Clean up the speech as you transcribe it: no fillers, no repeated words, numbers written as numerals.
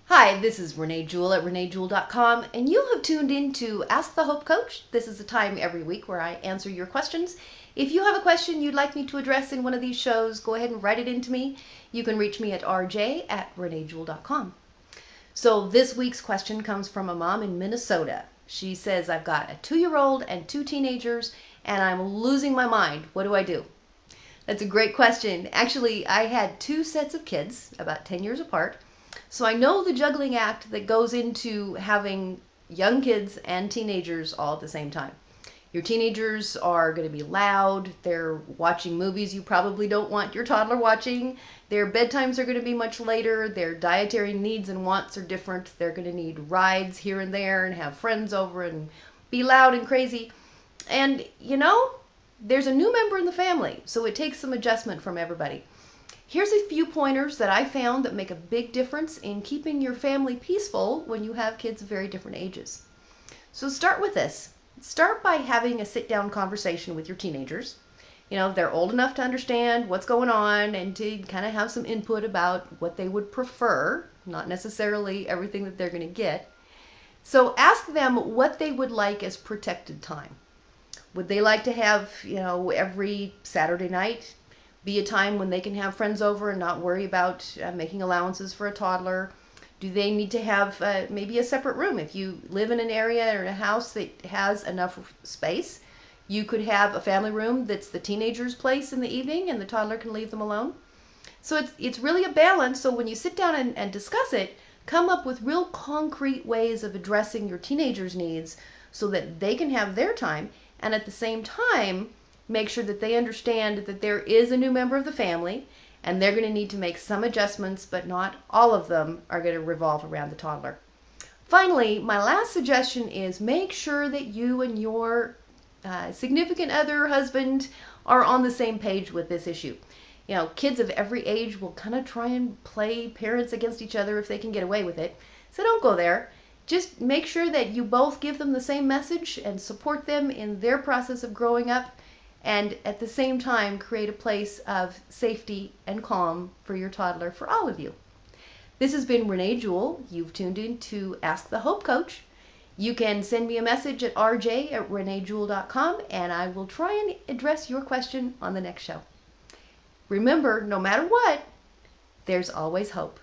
Hi, this is Renee Jewell at reneejewell.com, and you have tuned in to Ask the Hope Coach. This is a time every week where I answer your questions. If you have a question you'd like me to address in one of these shows, go ahead and write it into me. You can reach me at rj@reneejewell.com. So this week's question comes from a mom in Minnesota. She says, I've got a 2-year-old and 2 teenagers, and I'm losing my mind. What do I do? That's a great question. Actually, I had 2 sets of kids, about 10 years apart. So I know the juggling act that goes into having young kids and teenagers all at the same time. Your teenagers are going to be loud. They're watching movies you probably don't want your toddler watching. Their bedtimes are going to be much later. Their dietary needs and wants are different. They're going to need rides here and there and have friends over and be loud and crazy. And, there's a new member in the family, so it takes some adjustment from everybody. Here's a few pointers that I found that make a big difference in keeping your family peaceful when you have kids of very different ages. So start with this. Start by having a sit-down conversation with your teenagers. They're old enough to understand what's going on and to kind of have some input about what they would prefer, not necessarily everything that they're going to get. So ask them what they would like as protected time. Would they like to have, every Saturday night be a time when they can have friends over and not worry about making allowances for a toddler? Do they need to have maybe a separate room? If you live in an area or a house that has enough space, you could have a family room that's the teenager's place in the evening and the toddler can leave them alone. So it's really a balance. So when you sit down and discuss it, come up with real concrete ways of addressing your teenager's needs so that they can have their time, and at the same time make sure that they understand that there is a new member of the family and they're going to need to make some adjustments, but not all of them are going to revolve around the toddler. Finally, my last suggestion is make sure that you and your significant other, husband, are on the same page with this issue. Kids of every age will kind of try and play parents against each other if they can get away with it. So don't go there. Just make sure that you both give them the same message and support them in their process of growing up, and at the same time create a place of safety and calm for your toddler, for all of you. This has been Renee Jewell. You've tuned in to Ask the Hope Coach. You can send me a message at rj@reneejewell.com and I will try and address your question on the next show. Remember, no matter what, there's always hope.